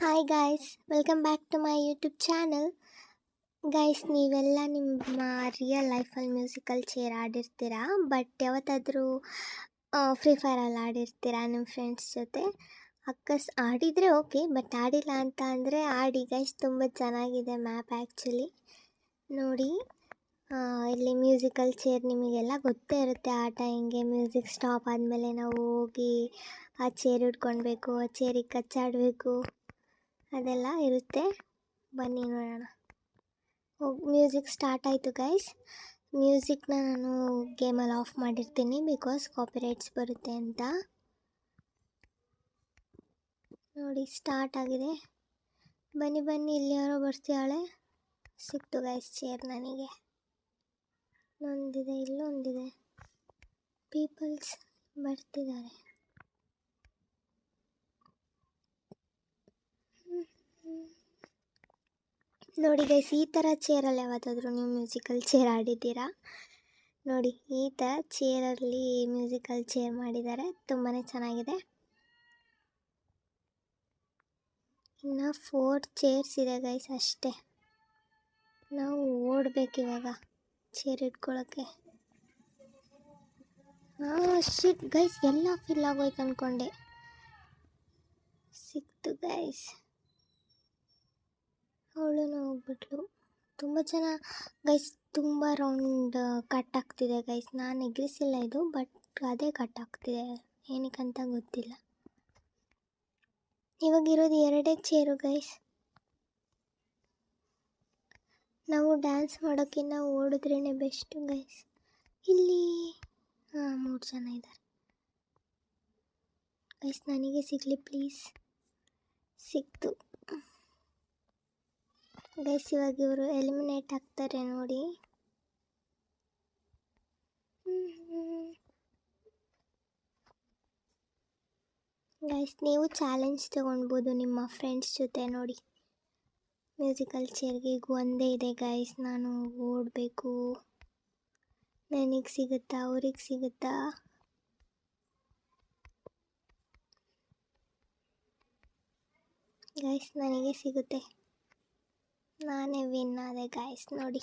Hi guys, welcome back to my YouTube channel. Guys, ನೀವೆಲ್ಲ ನಿಮ್ಮ real ಲೈಫಲ್ಲಿ musical chair ಆಡಿರ್ತೀರಾ, ಬಟ್ ಯಾವತ್ತಾದರೂ ಫ್ರೀ ಫೈರಲ್ಲಿ ಆಡಿರ್ತೀರಾ ನಿಮ್ಮ ಫ್ರೆಂಡ್ಸ್ ಜೊತೆ. ಆಡಿದರೆ ಓಕೆ, ಬಟ್ ಆಡಿಲ್ಲ ಅಂತ ಅಂದರೆ ಆಡಿ ಗೈಸ್. ತುಂಬ ಚೆನ್ನಾಗಿದೆ ಮ್ಯಾಪ್ ಆ್ಯಕ್ಚುಲಿ. ನೋಡಿ, ಇಲ್ಲಿ ಮ್ಯೂಸಿಕಲ್ ಚೇರ್ ನಿಮಗೆಲ್ಲ ಗೊತ್ತೇ ಇರುತ್ತೆ. ಆಟ ಹೆಂಗೆ, ಮ್ಯೂಸಿಕ್ ಸ್ಟಾಪ್ ಆದಮೇಲೆ ನಾವು ಹೋಗಿ ಆ ಚೇರ್ ಹಿಡ್ಕೊಳ್ಬೇಕು, ಆ ಚೇರಿಗೆ ಕಚ್ಚಾಡಬೇಕು, ಅದೆಲ್ಲ ಇರುತ್ತೆ. ಬನ್ನಿ ನೋಡೋಣ. ಮ್ಯೂಸಿಕ್ ಸ್ಟಾರ್ಟ್ ಆಯಿತು ಗೈಸ್. ಮ್ಯೂಸಿಕ್ನ ನಾನು ಗೇಮಲ್ಲಿ ಆಫ್ ಮಾಡಿರ್ತೀನಿ ಬಿಕಾಸ್ ಕಾಪಿರೈಟ್ಸ್ ಬರುತ್ತೆ ಅಂತ. ನೋಡಿ, ಸ್ಟಾರ್ಟ್ ಆಗಿದೆ. ಬನ್ನಿ ಬನ್ನಿ, ಇಲ್ಲಿ ಯಾರೋ ಬರ್ತೀಯಾಳೆ. ಸಿಕ್ತು ಗೈಸ್ ಚೇರ್ ನನಗೆ. ಒಂದಿದೆ, ಇಲ್ಲೊಂದಿದೆ. ಪೀಪಲ್ಸ್ ಬರ್ತಿದ್ದಾರೆ. ನೋಡಿ ಗೈಸ್, ಈ ಥರ ಚೇರಲ್ಲಿ ಯಾವತ್ತಾದರೂ ನೀವು ಮ್ಯೂಸಿಕಲ್ ಚೇರ್ ಆಡಿದ್ದೀರಾ? ನೋಡಿ, ಈ ಥರ ಚೇರಲ್ಲಿ ಮ್ಯೂಸಿಕಲ್ ಚೇರ್ ಮಾಡಿದ್ದಾರೆ. ತುಂಬಾ ಚೆನ್ನಾಗಿದೆ. ಇನ್ನು 4 ಚೇರ್ಸ್ ಇದೆ ಗೈಸ್ ಅಷ್ಟೇ. ನಾವು ಓಡಬೇಕಿವಾಗ ಚೇರ್ ಇಟ್ಕೊಳ್ಳೋಕ್ಕೆ. ಶಿಟ್ ಗೈಸ್, ಎಲ್ಲ ಫಿಲ್ ಆಗೋಯ್ತು ಅಂದ್ಕೊಂಡೆ. ಸಿಕ್ತು ಗೈಸ್. ಅವಳು ಹೋಗ್ಬಿಟ್ಲು. ತುಂಬ ಜನ ಗೈಸ್, ತುಂಬ ರೌಂಡ್ ಕಟ್ ಆಗ್ತಿದೆ ಗೈಸ್. ನಾನು ಎಗ್ರಿಸಿಲ್ಲ ಇದು, ಬಟ್ ಅದೇ ಕಟ್ ಆಗ್ತಿದೆ, ಏನಕ್ಕಂತ ಗೊತ್ತಿಲ್ಲ. ಇವಾಗಿರೋದು 2 ಚೇರು ಗೈಸ್. ನಾವು ಡ್ಯಾನ್ಸ್ ಮಾಡೋಕ್ಕಿಂತ ಓಡಿದ್ರೇ ಬೆಸ್ಟು ಗೈಸ್. ಇಲ್ಲಿ 3 ಜನ ಇದ್ದಾರೆ ಗೈಸ್. ನನಗೆ ಸಿಗಲಿ ಪ್ಲೀಸ್. ಸಿಕ್ತು ಗೈಸ್. ಇವಾಗ ಇವರು ಎಲಿಮಿನೇಟ್ ಆಗ್ತಾರೆ ನೋಡಿ. ಗೈಸ್, ನೀವು ಚಾಲೆಂಜ್ ತೊಗೊಳ್ಬೋದು ನಿಮ್ಮ ಫ್ರೆಂಡ್ಸ್ ಜೊತೆ. ನೋಡಿ, ಮ್ಯೂಸಿಕಲ್ ಚೇರ್ಗೆ ಈಗ ಒಂದೇ ಇದೆ ಗೈಸ್. ನಾನು ಓಡಬೇಕು. ನನಗೆ ಸಿಗುತ್ತಾ, ಅವ್ರಿಗೆ ಸಿಗುತ್ತಾ? ಗೈಸ್, ನನಗೆ ಸಿಗುತ್ತೆ. ನಾನೇ ವಿನ್ ಆದೆ ಗೈಸ್. ನೋಡಿ,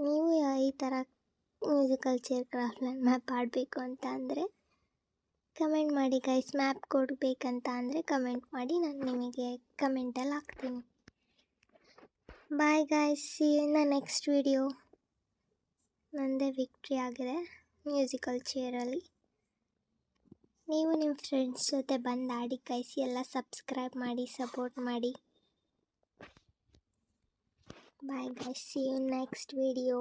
ನೀವು ಈ ಥರ ಮ್ಯೂಸಿಕಲ್ ಚೇರ್ ಕ್ರಾಫ್ಟ್ಲ್ಯಾಂಡ್ ಮ್ಯಾಪ್ ಆಡಬೇಕು ಅಂತ ಅಂದರೆ ಕಮೆಂಟ್ ಮಾಡಿ ಗೈಸ್. ಮ್ಯಾಪ್ ಕೊಡಬೇಕಂತ ಅಂದರೆ ಕಮೆಂಟ್ ಮಾಡಿ, ನಾನು ನಿಮಗೆ ಕಮೆಂಟಲ್ಲಿ ಹಾಕ್ತೀನಿ. Bye guys, see you in the next video. ನನ್ನದೇ ವಿಕ್ಟ್ರಿ ಆಗಿದೆ ಮ್ಯೂಸಿಕಲ್ ಚೇರಲ್ಲಿ. ನೀವು ನಿಮ್ಮ ಫ್ರೆಂಡ್ಸ್ ಜೊತೆ ಬಂದು ಆಡಿ ಗೈಸ್. ಎಲ್ಲ ಸಬ್ಸ್ಕ್ರೈಬ್ ಮಾಡಿ, ಸಪೋರ್ಟ್ ಮಾಡಿ. Bye guys, see you in next video.